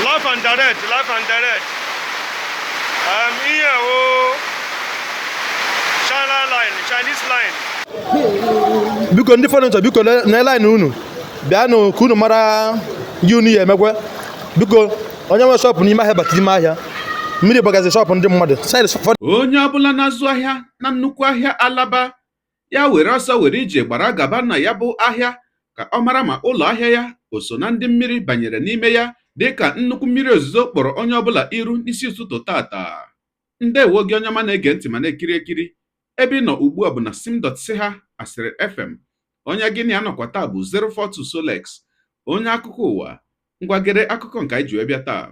Live and direct, live and direct. Here, China line, Chinese line. Biko ndị fọrọ biko na line unu bịanụ ka unu mara ihe unu ya emekwe. Biko onye nwe shọpụ n'ime ahịa bata n'ime ahịa. Mmiri bagazi shọpụ ndị mmadụ. Onye ọbụla na-azụ ahịa na nnukwu ahịa Alaba ya were ọsọ were ije gbara gaba na ya bụ ahịa ka ọ mara ma ụlọ ahịa ya o so na ndị mmiri banyere n'ime ya, dịka nnukwu mmiri ozuzo kpọrọ onye ọbụla iru n'isi ụtụtụ tata. Ndewo gị onye ọma na-ege ntị ma na-ekiri ekiri. Ebe ị nọ ugbu a bụ na sim.si ha Asịrị FM. Onye gịnị anọkwa taa bụ 042 Solex, onye akụkọ ụwa. Ngwagere akụkọ nke anyị ji wee bịa taa.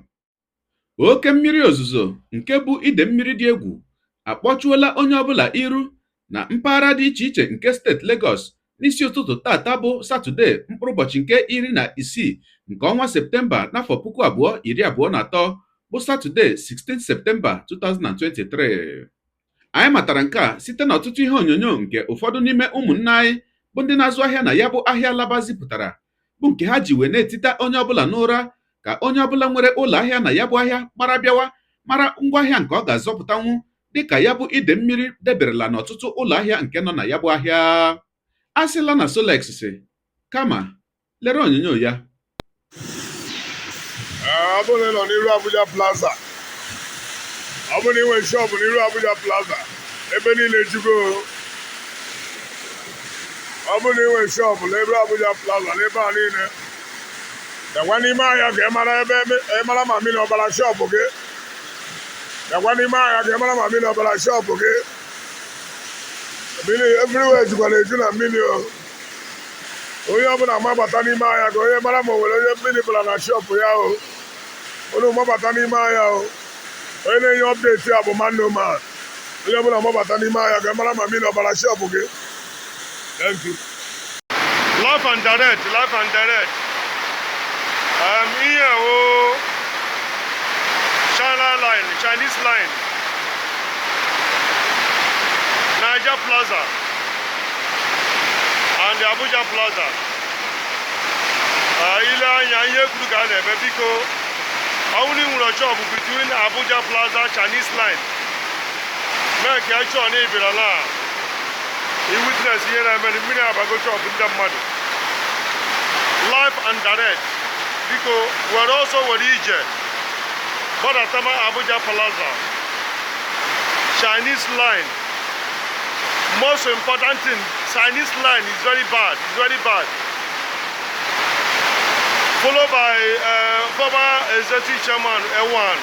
Oke mmiri ozuzo nke bụ ide mmiri dị egwu akpọchuola onye ọbụla iru na mpaghara dị iche iche nke steeti Lagos n'isi ụtụtụ tata bụ Satọde mkpụrụ ụbọchị nke 16 nke ọnwa Septemba n'afọ 2023 bụ Satọde 16 Septemba 2023. Anyị matara nke a site n'ọtụtụ ihe onyonyo nke ụfọdụ n'ime ụmụnne anyị bụ ndị na-azụ ahịa na ya bụ ahịa Alaba zipụtara, bụ nke ha ji wee na-etita onye ọbụla n'ụra ka onye ọbụla nwere ụlọ ahịa na ya bụ ahịa gbara bịawa mara ngwaahịa nke ọ ga-azọpụtanwu, dịka ya bụ ide mmiri deberela n'ọtụtụ ụlọ ahịa nke nọ na ya bụ ahịa. A sịla na Solex si kama lere onyonyo ya. Ọ bụrụ na ị nọ n'iru Abuja Plaza, ọ bụrụ na ị nwere shọpụ n'iru Abuja Plaza, ebe niile ejugo. Ọ bụrụ na ị nwere shọpụ n'ebe Abuja Plaza n'ebe a niile, bịakwa n'ime ahịa ka ị mara ma mmiri ọbara shọpụ gị. Bịakwa n'ime ahịa ka ị mara ma mmiri ọbara shọpụ gị. Mmiri everywhere jukwara eju na mmiri o. Onye ọbụla mabata n'ime ahịa ka onye mara ma o nwere onye mmiri bara na shọpụ ya o. Onye mabata n'ime ahịa o. Onye na-enye ọpdeti a bụ man. Onye ọbụla mabata n'ime ahịa ka ị mara ma mmiri ọbara shọpụ gị. Thank you. Live and direct, live and direct. Here, China line, Chinese line. Niger Plaza and the Abuja Plaza. Ile anya ihe kwuru ka a na-eme, biko only nwere shop between Abuja Plaza Chinese line. Make ya sure na ibira na i witness ihe na-eme mmiri abago shop ndị mmadụ. Live and direct. Biko were also were ije Badatama Abuja Plaza Chinese line. Most important thing, Chinese line is very bad. It's very bad. Followed by former executive chairman A1.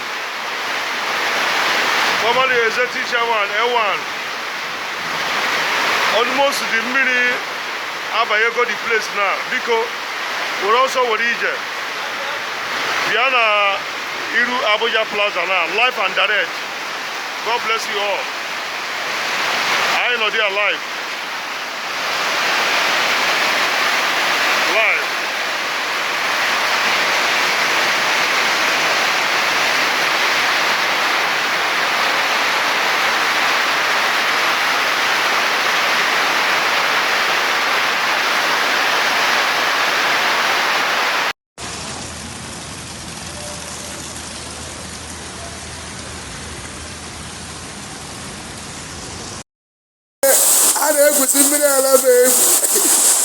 Formerly executive chairman A1. Almost the mini Abayego the place now. Because we're also with Ije. Diana Iru Abuja Plaza now, live and direct. God bless you all. I know they are live. Live. A na-egwusi mmiri Alaba egwu.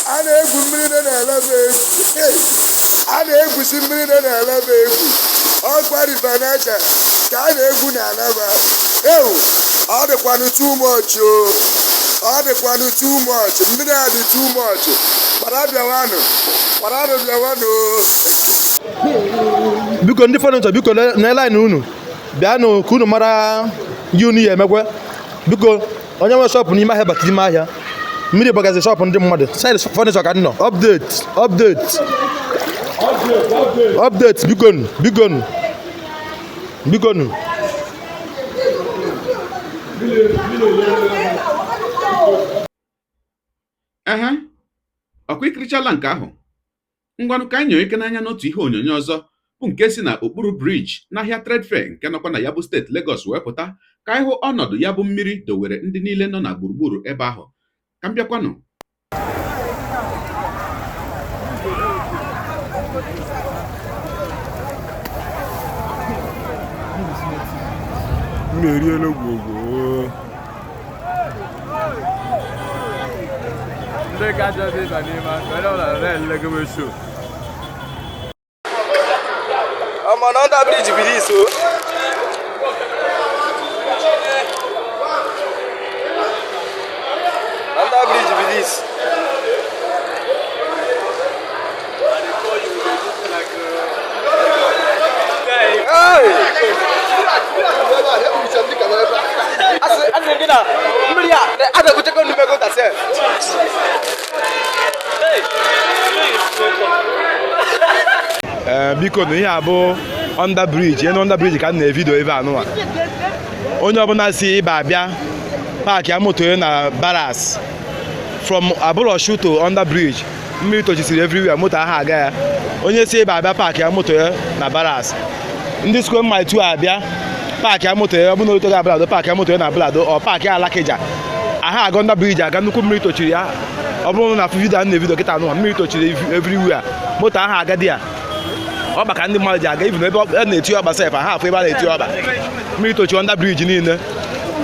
A na-egwu mmiri dị n'Alaba egwu. A na-egwusi mmiri dị n'Alaba egwu. Ọkwa Rivanata ka a na-egwu n'Alaba. Ewu, ọ dịkwanụ too much o. Ọ dịkwanụ too much. Mmiri a dị too much. Gbara bịawanụ. Gbaranụ bịawanụ. Biko ndị fọrọ biko na line unu bịanụ ka unu mara ihe unu ya emekwe. Biko onye nwe shọpụ n'ime ahịa bata n'ime ahịa. Mmiri bagazi shọpụ ndị mmadụ. Side furniture ka nọ. Update bikonu. Ọkwa ikirichala nke ahụ. Ngwanụ ka anyị nyere ike n'anya n'otu ihe onyonyo ọzọ bụ nke si na okpuru briji n'ahịa Trade Fair nke nọkwa na ya bụ steeti Lagos wee pụta, ka anyị hụ ọnọdụ ya bụ mmiri dowere ndị niile nọ na gburugburu ebe ahụ. Ka m bịakwanụ. eriela gwogwo ndị kachasị ịba n'ime mere ọ na-ele gị show ọmọ na under bridge be this o under bridge be this biko na ihe a bụ under bridge under bridge ka m na-evidio ebe anụwa onye ọbụla si ịba abịa paakị ya moto ya na Barras from Abụlọshu to under bridge mmiri tochisiri everywhere moto aha aga ya onye si ịba abịa paakị ya moto ya na Barras ndị square mile 2 abịa paakị ya moto ya ọ bụ na oto ga Ablado paakị ya moto ya na Ablado ọ paakị ya Alakija aha aga under bridge aga nnukwu mmiri tochiri ya ọ bụrụ na vidio a na-evidio kịta anụwa mmiri tochiri everywhere moto aha aga dị ya ọ maka ndị mmadụ ji aga ibu ebe a na-eti ọgba sef ha afọ ebe a na-eti ọgba mmiri tochi under bridge niile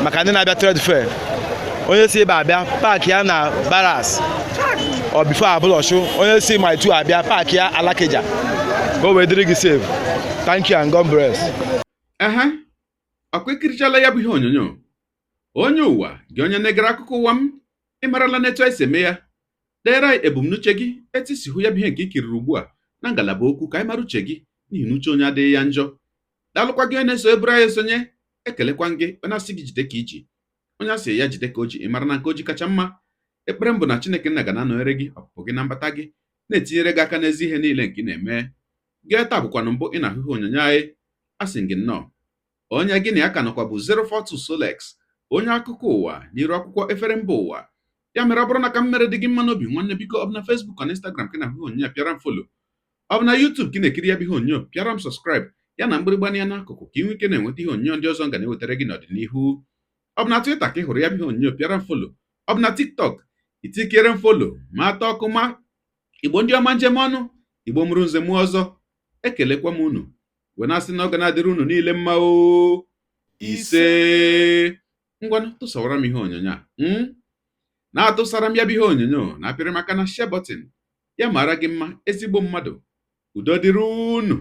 maka ndị na-abịa trade fair onye si ebe abịa paakị ya na Barras ọ bifo Abụlọshu onye si mile 2 abịa paakị ya Alakija ka o wee dịrị gị save. Thank you and God bless. Ọkwa ekirichala ya bụ ihe onyonyo onye ụwa gị onye na-egere akụkọ ụwa m ịmarala n'etu anyị si eme ya deere anyị ebumnuche gị etu isi hụ ya bụ ihe nke ikiriri ugbu a na ngalaba okwu ka anyị mara uche gị n'ihi na uche onye adịghị ya njọ daalụkwa gị onye na-eso eburu anyị esonye ekelekwa gị onye asị gị jide ka iji onye asị ya jide ka o ji ịmara na nke o ji kacha mma ekpere m bụ na Chineke nna ga na-anọnyere gị ọpụpụ gị na mbata gị na-etinyere gị aka n'ezi ihe niile nke ị na-eme gị taa bụkwanụ mbụ ị na-ahụ ihe onyonyo anyị asị gị nnọọ onye gị na ya ka nọkwa bụ 042 Solex onye akụkọ ụwa n'iru akwụkwọ efere mba ụwa ya mere ọ bụrụ na ka m mere dị gị mma n'obi nwanne biko ọ bụ na Facebook na Instagram ka na-ahụ onyonyo pịara m folo ọ bụ na YouTube ka ị na-ekiri ya bụ ihe onyonyo pịara m sọskraịb ya na mgbịrịgba ya n'akụkụ ka ị nwee ike na-enweta ihe onyonyo ndị ọzọ ga na-ewetara gị n'ọdịnihu ọ bụ na Twitter ka ị hụrụ ya bụ ihe onyonyo pịara m folo ọ bụ na TikTok itikere m folo ma atọ ọkụ ma Igbo ndị ọma njem ọnụ Igbo mụrụ nze mụọ ọzọ ekelekwa m unu wee na-asị na ọ ga na-adịrị unu niile mma o ise ngwanụ tụsawara m ihe onyonyo a na-atụsara m ya bụ ihe onyonyo na-apịrị maka na share button ya mara gị mma ezigbo mmadụ udo dịrị unu.